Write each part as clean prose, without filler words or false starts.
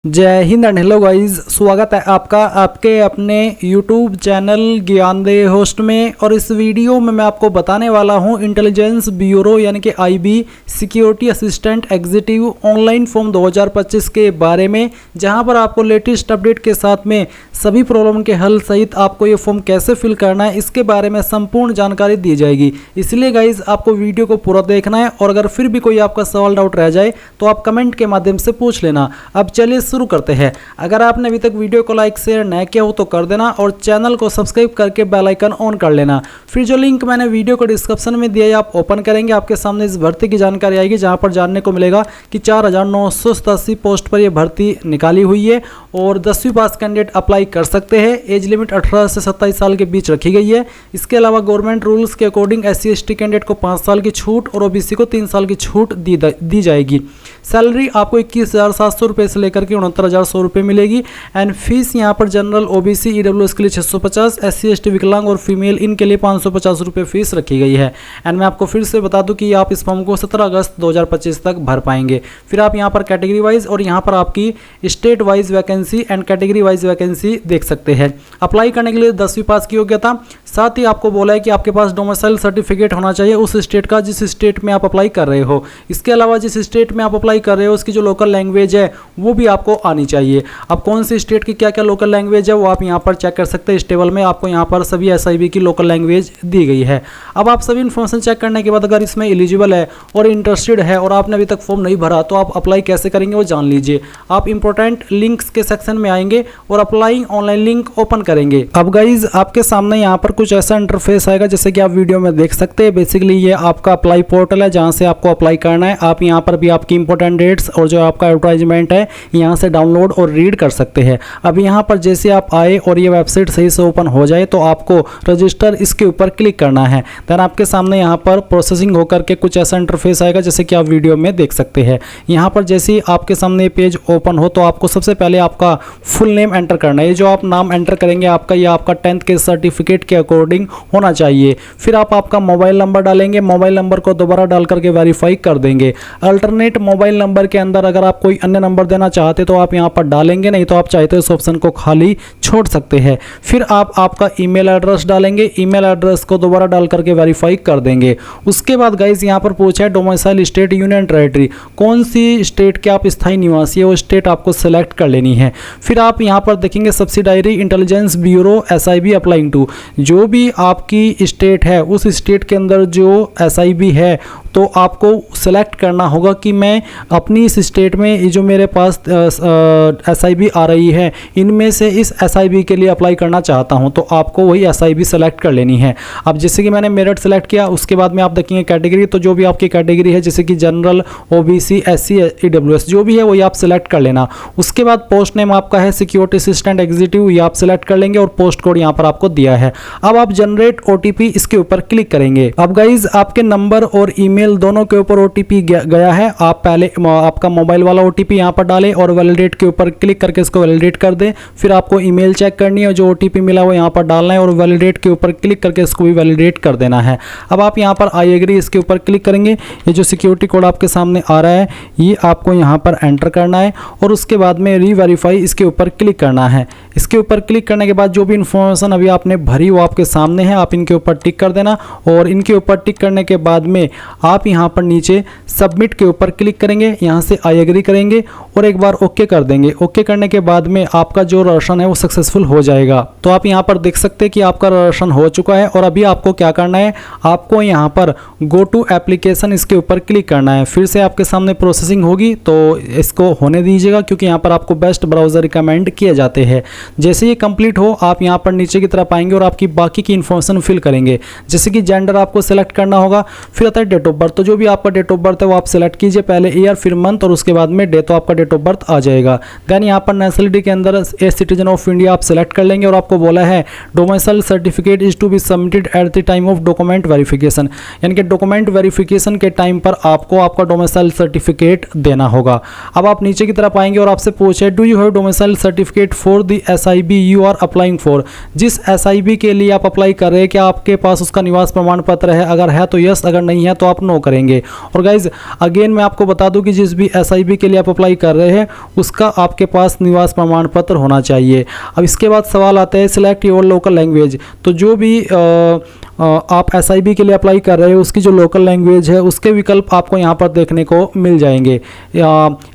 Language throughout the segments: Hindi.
जय हिंद एंड हेलो गाइस, स्वागत है आपका आपके अपने YouTube चैनल ज्ञानदेह होस्ट में। और इस वीडियो में मैं आपको बताने वाला हूं इंटेलिजेंस ब्यूरो यानी कि IB security assistant executive online form 2025 के बारे में, जहां पर आपको लेटेस्ट अपडेट के साथ में सभी प्रॉब्लम के हल सहित आपको ये फॉर्म कैसे फिल करना है इसके बारे में संपूर्ण जानकारी दी जाएगी। इसलिए गाइज आपको वीडियो को पूरा देखना है और अगर फिर भी कोई आपका सवाल डाउट रह जाए तो आप कमेंट के माध्यम से पूछ लेना। अब चलिए शुरू करते हैं। अगर आपने अभी तक वीडियो को लाइक शेयर न किया हो तो कर देना और चैनल को सब्सक्राइब करके बेल आइकन ऑन कर लेना। फिर जो लिंक मैंने वीडियो को डिस्क्रिप्शन में दिया है आप ओपन करेंगे, आपके सामने इस भर्ती की जानकारी आएगी, जहां पर जानने को मिलेगा कि 4987 पोस्ट पर यह भर्ती निकाली हुई है और 10वीं पास कैंडिडेट अप्लाई कर सकते हैं। एज लिमिट 18 से 27 साल के बीच रखी गई है। इसके अलावा गवर्नमेंट रूल्स के अकॉर्डिंग SC ST कैंडिडेट को 5 साल की छूट और OBC को 3 साल की छूट दी जाएगी। सैलरी आपको 21,700 रुपये से लेकर के 69,100 रुपये मिलेगी। एंड फीस यहाँ पर जनरल OBC EWS के लिए 650, SC ST विकलांग और फीमेल इनके लिए 550 रुपये फीस रखी गई है। एंड मैं आपको फिर से बता दूं कि आप इस फॉर्म को 17 अगस्त 2025 तक भर पाएंगे। फिर आप यहाँ पर कैटेगरी वाइज और यहाँ पर आपकी state wise vacancy and category wise vacancy देख सकते हैं। अप्लाई करने के लिए 10वीं पास की योग्यता, साथ ही आपको बोला है कि आपके पास डोमिसाइल सर्टिफिकेट होना चाहिए उस स्टेट का जिस स्टेट में आप अप्लाई कर रहे हो। इसके अलावा जिस स्टेट में आप अप्लाई कर रहे हो उसकी जो लोकल लैंग्वेज है वो भी आपको आनी चाहिए। अब कौन सी स्टेट की क्या क्या लोकल लैंग्वेज है वो आप यहाँ पर चेक कर सकते हैं। इस टेबल में आपको यहाँ पर सभी SIB की लोकल लैंग्वेज दी गई है। अब आप सभी इन्फॉर्मेशन चेक करने के बाद अगर इसमें एलिजिबल है और इंटरेस्टेड है और आपने अभी तक फॉर्म नहीं भरा तो आप अप्लाई कैसे करेंगे वो जान लीजिए। आप इंपॉर्टेंट लिंक्स के सेक्शन में आएंगे और अप्लाइंग ऑनलाइन लिंक ओपन करेंगे। अब गाइज आपके सामने यहाँ पर कुछ ऐसा इंटरफेस आएगा जैसे कि आप वीडियो में देख सकते हैं। बेसिकली ये आपका अप्लाई पोर्टल है जहाँ से आपको अप्लाई करना है। आप यहाँ पर भी आपकी इंपॉर्टेंट डेट्स और जो आपका एडवर्टाइजमेंट है यहाँ से डाउनलोड और रीड कर सकते हैं। अब यहाँ पर जैसे आप आए और ये वेबसाइट सही से ओपन हो जाए तो आपको रजिस्टर इसके ऊपर क्लिक करना है। देन आपके सामने यहाँ पर प्रोसेसिंग होकर के कुछ ऐसा इंटरफेस आएगा जैसे कि आप वीडियो में देख सकते हैं। यहाँ पर जैसे ही आपके सामने पेज ओपन हो तो आपको सबसे पहले आपका फुल नेम एंटर करना है। ये जो आप नाम एंटर करेंगे आपका ये आपका 10th के सर्टिफिकेट के अकॉर्डिंग होना चाहिए। फिर आप आपका मोबाइल नंबर डालेंगे, मोबाइल नंबर को दोबारा डाल करके वेरीफाई कर देंगे। अल्टरनेट मोबाइल नंबर के अंदर अगर आप कोई अन्य नंबर देना चाहते तो आप यहाँ पर डालेंगे, नहीं तो आप चाहते इस ऑप्शन को खाली छोड़ सकते हैं। फिर आप आपका ईमेल एड्रेस डालेंगे, ईमेल एड्रेस को दोबारा डाल करके वेरीफाई कर देंगे। उसके बाद गाइज यहाँ पर पूछा है डोमिसाइल स्टेट यूनियन टेरिटरी, कौन सी स्टेट के आप स्थायी निवासी है वो स्टेट आपको सेलेक्ट कर लेनी है। फिर आप यहाँ पर देखेंगे subsidiary intelligence bureau SIB applying to, जो भी आपकी स्टेट है उस स्टेट के अंदर जो SIB है तो आपको सेलेक्ट करना होगा कि मैं अपनी इस स्टेट में जो मेरे पास SIB आ रही है इनमें से इस SIB के लिए अप्लाई करना चाहता हूं, तो आपको वही SIB सेलेक्ट कर लेनी है। अब जैसे कि मैंने मेरठ सेलेक्ट किया, उसके बाद में आप देखेंगे कैटेगरी, तो जो भी आपकी कैटेगरी है जैसे कि जनरल OBC SC EWS जो भी है वही आप सेलेक्ट कर लेना। उसके बाद पोस्ट नेम आपका है सिक्योरिटी असिस्टेंट एग्जीक्यूटिव, ये आप सेलेक्ट कर लेंगे और पोस्ट कोड यहाँ पर आपको दिया है। अब आप जनरेट OTP इसके ऊपर क्लिक करेंगे। अब गाइज आपके नंबर और ईमेल दोनों के ऊपर OTP गया है। आप पहले आपका मोबाइल वाला OTP यहाँ पर डालें और वैलिडेट के ऊपर क्लिक करके इसको वैलिडेट कर दें। फिर आपको ईमेल चेक करनी है, जो OTP मिला वो यहाँ पर डालना है और वैलिडेट के ऊपर क्लिक करके इसको भी वैलिडेट कर देना है। अब आप यहाँ पर आई एग्री इसके ऊपर क्लिक करेंगे। ये जो सिक्योरिटी कोड आपके सामने आ रहा है ये आपको यहाँ पर एंटर करना है और उसके बाद में रीवेरीफाई इसके ऊपर क्लिक करना है। इसके ऊपर क्लिक करने के बाद जो भी इंफॉर्मेशन अभी आपने भरी वो आपके सामने है, आप इनके ऊपर टिक कर देना और इनके ऊपर टिक करने के बाद में आप यहाँ पर नीचे सबमिट के ऊपर क्लिक करेंगे, यहाँ से आई एग्री करेंगे और एक बार ओके कर देंगे। ओके करने के बाद में आपका जो रजिस्ट्रेशन है वो सक्सेसफुल हो जाएगा। तो आप यहाँ पर देख सकते हैं कि आपका रजिस्ट्रेशन हो चुका है और अभी आपको क्या करना है, आपको यहाँ पर गो टू एप्लीकेशन इसके ऊपर क्लिक करना है। फिर से आपके सामने प्रोसेसिंग होगी तो इसको होने दीजिएगा क्योंकि यहाँ पर आपको बेस्ट ब्राउजर रिकमेंड किए जाते हैं। जैसे ये कंप्लीट हो आप यहाँ पर नीचे की तरफ आएंगे और आपकी बाकी की इन्फॉर्मेशन फिल करेंगे। जैसे कि जेंडर आपको सेलेक्ट करना होगा, फिर आता है डेट ऑफ बर्थ, तो जो भी आपका डेट ऑफ बर्थ है वो आप सेलेक्ट कीजिए, पहले ईयर फिर मंथ और उसके बाद में डे, तो आपका डेट ऑफ बर्थ आ जाएगा। देन यहाँ पर नेशनलिटी के अंदर ए सिटीजन ऑफ इंडिया आप सेलेक्ट कर लेंगे और आपको बोला है domicile certificate is to be submitted at the time of document verification, यानी कि डॉक्यूमेंट वेरिफिकेशन के टाइम पर आपको आपका डोमिसाइल सर्टिफिकेट देना होगा। अब आप नीचे की तरफ आएंगे और आपसे पूछे do you have domicile certificate for the SIB you are applying for, जिस SIB के लिए आप अप्लाई कर रहे हैं क्या आपके पास उसका निवास प्रमाण पत्र है, अगर है तो यस, अगर नहीं है तो आप नो करेंगे। और गाइज अगेन मैं आपको बता दूं कि जिस भी SIB के लिए आप अप्लाई कर कर रहे हैं उसका आपके पास निवास प्रमाण पत्र होना चाहिए। अब इसके बाद सवाल आता है सिलेक्ट योर लोकल लैंग्वेज। तो जो भी आप SIB के लिए अप्लाई कर रहे हो उसकी जो लोकल लैंग्वेज है उसके विकल्प आपको यहाँ पर देखने को मिल जाएंगे।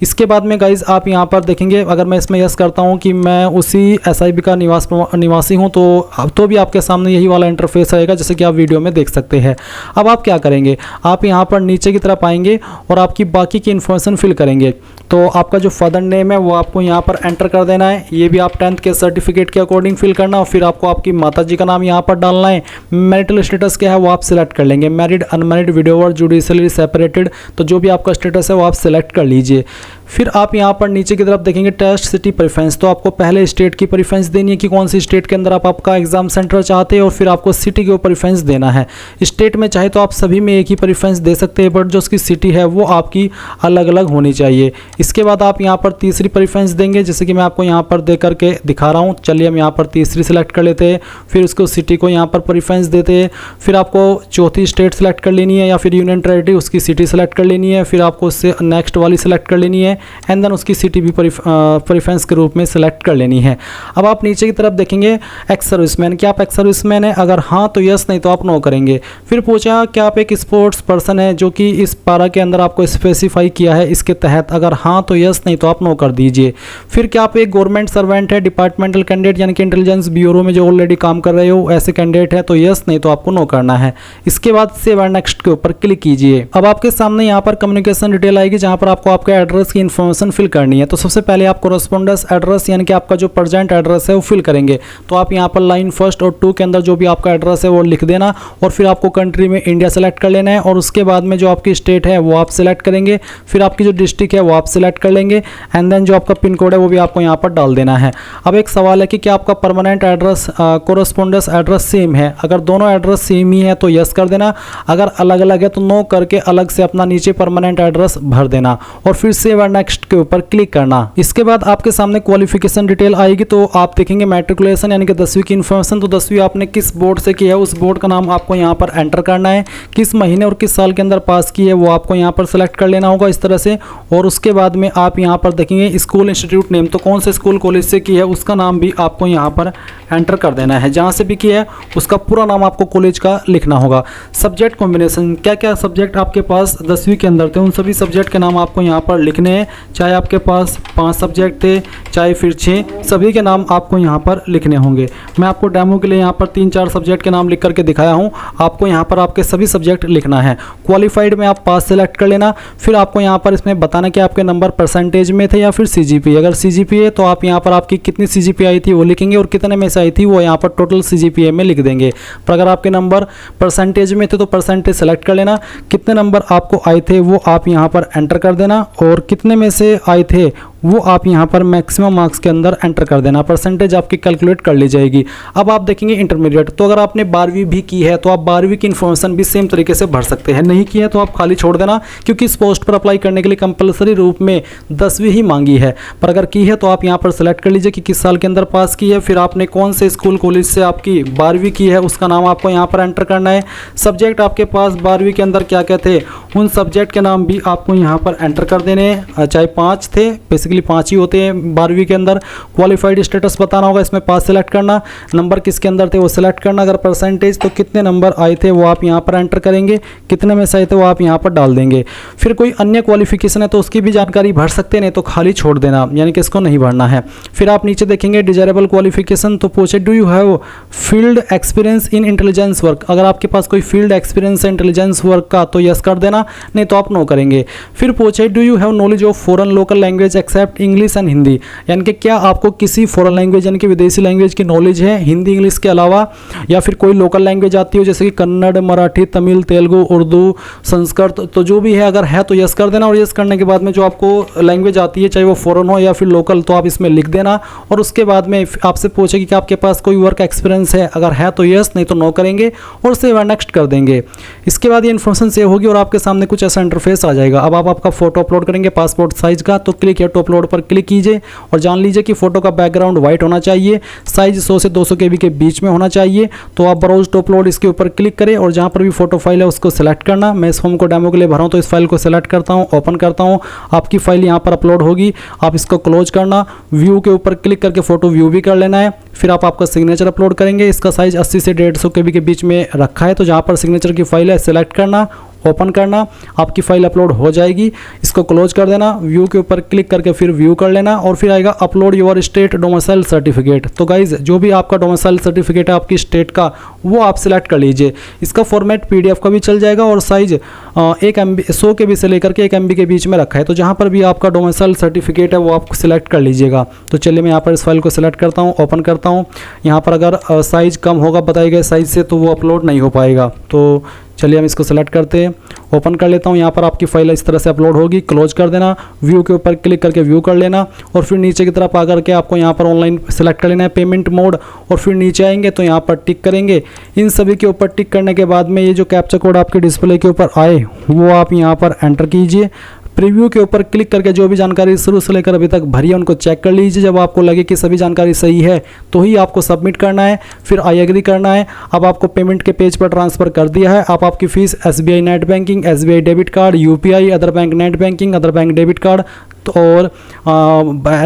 इसके बाद में गाइज आप यहाँ पर देखेंगे, अगर मैं इसमें यस करता हूँ कि मैं उसी SIB का निवासी हूँ तो भी आपके सामने यही वाला इंटरफेस आएगा जैसे कि आप वीडियो में देख सकते हैं। अब आप क्या करेंगे, आप यहाँ पर नीचे की तरफ आएंगे और आपकी बाकी की इन्फॉर्मेशन फिल करेंगे। तो आपका जो फादर नेम है वो आपको यहाँ पर एंटर कर देना है, ये भी आप 10th के सर्टिफिकेट के अकॉर्डिंग फिल करना, और फिर आपको आपकी माता जी का नाम यहाँ पर डालना है। मैरिटल स्टेटस क्या है वो आप सिलेक्ट कर लेंगे, married, unmarried, widower, judicially separated, तो जो भी आपका स्टेटस है वो आप सिलेक्ट कर लीजिए। फिर आप यहाँ पर नीचे की तरफ देखेंगे टेस्ट सिटी प्रेफरेंस, तो आपको पहले स्टेट की प्रेफरेंस देनी है कि कौन सी स्टेट के अंदर आप आपका एग्जाम सेंटर चाहते हैं, और फिर आपको सिटी के ऊपर प्रेफरेंस देना है। स्टेट में चाहे तो आप सभी में एक ही प्रेफरेंस दे सकते हैं, बट जो उसकी सिटी है वो आपकी अलग अलग होनी चाहिए। इसके बाद आप यहाँ पर तीसरी प्रेफरेंस देंगे, जैसे कि मैं आपको यहाँ पर दे करके दिखा रहा हूँ। चलिए हम यहाँ पर तीसरी सिलेक्ट कर लेते हैं, फिर उसको सिटी को यहाँ पर प्रेफरेंस देते हैं। फिर आपको चौथी स्टेट सेलेक्ट कर लेनी है या फिर यूनियन टेरिटरी, उसकी सिटी सेलेक्ट कर लेनी है। फिर आपको उससे नेक्स्ट वाली सेलेक्ट कर लेनी है एंड देन उसकी सिटी भी प्रेफरेंस के रूप में सेलेक्ट कर लेनी है। अब आप नीचे की तरफ देखेंगे एक्स सर्विसमैन, क्या आप एक्स सर्विसमैन है, अगर हाँ तो यस, नहीं तो आप नो करेंगे। फिर पूछा क्या आप एक स्पोर्ट्स पर्सन है जो कि इस पारा के अंदर आपको स्पेसिफाई किया है इसके तहत, अगर हाँ तो यस, नहीं तो आप नो कर दीजिए। फिर क्या आप एक गवर्नमेंट सर्वेंट है, डिपार्टमेंटल कैंडिडेट यानी कि इंटेलिजेंस ब्यूरो में जो ऑलरेडी काम कर रहे हो ऐसे कैंडिडेट है, तो यस, नहीं तो आपको नो करना है। इसके बाद सेव एंड नेक्स्ट के ऊपर क्लिक कीजिए। अब आपके सामने यहाँ पर कम्युनिकेशन डिटेल आएगी जहाँ पर आपको आपके एड्रेस की इन्फॉर्मेशन फिल करनी है। तो सबसे पहले आप कोरेस्पोंडेंस एड्रेस यानी कि आपका जो प्रेजेंट एड्रेस है वो फिल करेंगे। तो आप यहाँ पर लाइन 1 और 2 के अंदर जो भी आपका एड्रेस है वो लिख देना, और फिर आपको कंट्री में इंडिया सेलेक्ट कर लेना है, और उसके बाद में जो आपकी स्टेट है वो आप सिलेक्ट करेंगे। फिर आपकी जो डिस्ट्रिक्ट है वो आप सिलेक्ट कर लेंगे एंड देन जो आपका पिन कोड है वो भी आपको यहाँ पर डाल देना है। अब एक सवाल है कि क्या आपका permanent address correspondence address same है, अगर दोनों एड्रेस सेम ही है तो यस कर देना, अगर अलग अलग है तो नो करके अलग से अपना नीचे परमानेंट एड्रेस भर देना, और फिर सेव एंड नेक्स्ट के ऊपर क्लिक करना। इसके बाद आपके सामने क्वालिफिकेशन डिटेल आएगी, तो आप देखेंगे मैट्रिकुलेशन यानी कि 10वीं की इन्फॉर्मेशन, तो 10वीं आपने किस बोर्ड से की है उस बोर्ड का नाम आपको यहाँ पर एंटर करना है, किस महीने और किस साल के अंदर पास की है वो आपको यहाँ पर सेलेक्ट कर लेना होगा इस तरह से। और उसके बाद में आप यहाँ पर देखेंगे स्कूल इंस्टीट्यूट नेम, तो कौन से स्कूल कॉलेज से की है उसका नाम भी आपको यहाँ पर एंटर कर देना है, जहाँ से भी की है उसका पूरा नाम आपको कॉलेज का लिखना होगा। सब्जेक्ट कॉम्बिनेशन, क्या क्या सब्जेक्ट आपके पास 10वीं के अंदर थे उन सभी सब्जेक्ट के नाम आपको यहाँ पर लिखने हैं, चाहे आपके पास 5 सब्जेक्ट थे चाहे फिर 6, सभी के नाम आपको यहाँ पर लिखने होंगे। मैं आपको डेमो के लिए यहाँ पर 3-4 सब्जेक्ट के नाम लिख करके दिखाया हूँ, आपको यहाँ पर आपके सभी सब्जेक्ट लिखना है। क्वालिफाइड में आप पास सेलेक्ट कर लेना, फिर आपको यहाँ पर इसमें बताना कि आपके नंबर परसेंटेज में थे या फिर CGPA, अगर CGPA है तो आप यहाँ पर आपकी कितनी CGPA आई थी वो लिखेंगे, और कितने में से आई थी वो यहाँ पर टोटल CGPA में लिख देंगे। पर अगर आपके नंबर परसेंटेज में थे तो परसेंटेज सेलेक्ट कर लेना, कितने नंबर आपको आए थे वो आप यहाँ पर एंटर कर देना, और कितने में से आए थे वो आप यहाँ पर मैक्सिमम मार्क्स के अंदर एंटर कर देना, परसेंटेज आपकी कैलकुलेट कर ली जाएगी। अब आप देखेंगे इंटरमीडिएट, तो अगर आपने 12वीं भी की है तो आप 12वीं की इन्फॉर्मेशन भी सेम तरीके से भर सकते हैं, नहीं की है तो आप खाली छोड़ देना, क्योंकि इस पोस्ट पर अप्लाई करने के लिए कंपलसरी रूप में 10वीं ही मांगी है। पर अगर की है तो आप यहाँ पर सेलेक्ट कर लीजिए कि किस साल के अंदर पास की है, फिर आपने कौन से स्कूल कॉलेज से आपकी 12वीं की है उसका नाम आपको यहाँ पर एंटर करना है। सब्जेक्ट आपके पास 12वीं के अंदर क्या क्या थे उन सब्जेक्ट के नाम भी आपको यहाँ पर एंटर कर देने हैं, चाहे 5 थे, बेसिकली 5 ही होते हैं 12वीं के अंदर। क्वालिफाइड स्टेटस बताना होगा, इसमें पास सेलेक्ट करना, नंबर किसके अंदर थे वो सिलेक्ट करना, अगर परसेंटेज तो कितने नंबर आए थे वो आप यहाँ पर एंटर करेंगे, कितने में से आए थे वो आप यहाँ पर डाल देंगे। फिर कोई अन्य क्वालिफिकेशन है तो उसकी भी जानकारी भर सकते हैं, नहीं तो खाली छोड़ देना, यानी कि इसको नहीं भरना है। फिर आप नीचे देखेंगे डिजायरेबल क्वालिफिकेशन, तो पूछे do you have field experience in intelligence work, अगर आपके पास कोई फील्ड एक्सपीरियंस है इंटेलिजेंस वर्क का तो यस कर देना, नहीं तो आप नो करेंगे। फिर पूछे do you have knowledge of foreign local language except English and Hindi, यानी कि क्या आपको किसी फॉरेन लैंग्वेज यानी कि विदेशी लैंग्वेज की नॉलेज है हिंदी इंग्लिश के अलावा, या फिर कोई लोकल लैंग्वेज आती हो जैसे कि कन्नड़, मराठी, तमिल, तेलुगु, उर्दू, संस्कृत, तो जो भी है अगर है तो यस कर देना, और यस करने के बाद में जो आपको लैंग्वेज आती है चाहे वो फॉरेन हो या फिर लोकल तो आप इसमें लिख देना, और उसके बाद में आपसे पूछे कि आपके पास कोई वर्क एक्सपीरियंस है, अगर है तो यस, नहीं तो नो करेंगे और सेव एंड नेक्स्ट कर देंगे। इसके बाद ये इन्फॉर्मेशन सेव होगी और आपके सामने कुछ ऐसा इंटरफेस आ जाएगा। अब आप आपका फोटो अपलोड करेंगे पासपोर्ट साइज का, तो क्लिक है टू अपलोड अपलोड पर क्लिक कीजिए और जान लीजिए कि फ़ोटो का बैकग्राउंड वाइट होना चाहिए, साइज़ 100 से 200 KB के बीच में होना चाहिए। तो आप ब्राउज टू अपलोड इसके ऊपर क्लिक करें और जहाँ पर भी फोटो फाइल है उसको सेलेक्ट करना। मैं इस फॉर्म को डेमो के लिए भरा हूँ तो इस फाइल को सेलेक्ट करता हूँ, ओपन करता हूँ। आपकी फाइल यहाँ पर अपलोड होगी, आप इसको क्लोज करना, व्यू के ऊपर क्लिक करके फ़ोटो व्यू भी कर लेना है। फिर आप आपका सिग्नेचर अपलोड करेंगे। इसका साइज़ 80 से 150 KB के बीच में रखा है, तो जहाँ पर सिग्नेचर की फाइल है सेलेक्ट करना, ओपन करना, आपकी फ़ाइल अपलोड हो जाएगी। इसको क्लोज कर देना, व्यू के ऊपर क्लिक करके फिर व्यू कर लेना और फिर आएगा upload your state domicile certificate. तो गाइज जो भी आपका डोमिसाइल सर्टिफिकेट है आपकी स्टेट का, वो आप सिलेक्ट कर लीजिए। इसका फॉर्मेट PDF का भी चल जाएगा और साइज़ 1 MB 100 KB से लेकर के 1 MB के बीच में रखा है। तो जहाँ पर भी आपका डोमिसाइल सर्टिफिकेट है वो आप सिलेक्ट कर लीजिएगा। तो चलिए मैं यहाँ पर इस फाइल को सिलेक्ट करता हूँ, ओपन करता हूँ। यहाँ पर अगर साइज़ कम होगा बताए गए साइज़ से तो वो अपलोड नहीं हो पाएगा। तो चलिए हम इसको सेलेक्ट करते हैं, ओपन कर लेता हूँ। यहाँ पर आपकी फाइल इस तरह से अपलोड होगी, क्लोज कर देना, व्यू के ऊपर क्लिक करके व्यू कर लेना और फिर नीचे की तरफ आकर के आपको यहाँ पर ऑनलाइन सेलेक्ट कर लेना है, पेमेंट मोड, और फिर नीचे आएंगे तो यहाँ पर टिक करेंगे। इन सभी के ऊपर टिक करने के बाद में ये जो कैप्चा कोड आपके डिस्प्ले के ऊपर आए वो आप यहाँ पर एंटर कीजिए। प्रीव्यू के ऊपर क्लिक करके जो भी जानकारी शुरू से लेकर अभी तक भरी है उनको चेक कर लीजिए। जब आपको लगे कि सभी जानकारी सही है तो ही आपको सबमिट करना है, फिर आई एग्री करना है। अब आपको पेमेंट के पेज पर ट्रांसफ़र कर दिया है। आप आपकी fees SBI net banking, SBI debit card, UPI, other bank net banking, other bank debit card और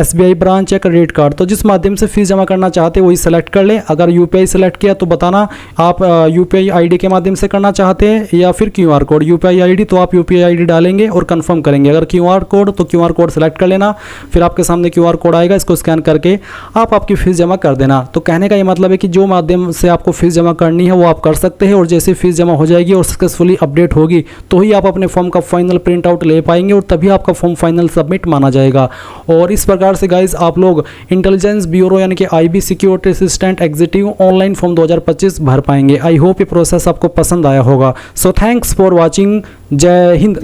SBI ब्रांच या क्रेडिट कार्ड, तो जिस माध्यम से फीस जमा करना चाहते हैं वही सेलेक्ट कर लें। अगर UPI सेलेक्ट किया तो बताना आप UPI ID के माध्यम से करना चाहते हैं या फिर QR कोड। UPI ID तो आप UPI ID डालेंगे और कंफर्म करेंगे। अगर QR कोड तो QR कोड सेलेक्ट कर लेना, फिर आपके सामने QR कोड आएगा, इसको स्कैन करके आप आपकी फ़ीस जमा कर देना। तो कहने का ये मतलब है कि जो माध्यम से आपको फ़ीस जमा करनी है वो आप कर सकते हैं और जैसे फ़ीस जमा हो जाएगी और सक्सेसफुली अपडेट होगी तो ही आप अपने फॉर्म का फाइनल प्रिंट आउट ले पाएंगे और तभी आपका फॉर्म फाइनल सबमिट माना जाएगा। और इस प्रकार से गाइज आप लोग इंटेलिजेंस ब्यूरो यानी कि IB security assistant executive online form 2025 भर पाएंगे। आई होप ये प्रोसेस आपको पसंद आया होगा। So thanks for watching. जय हिंद।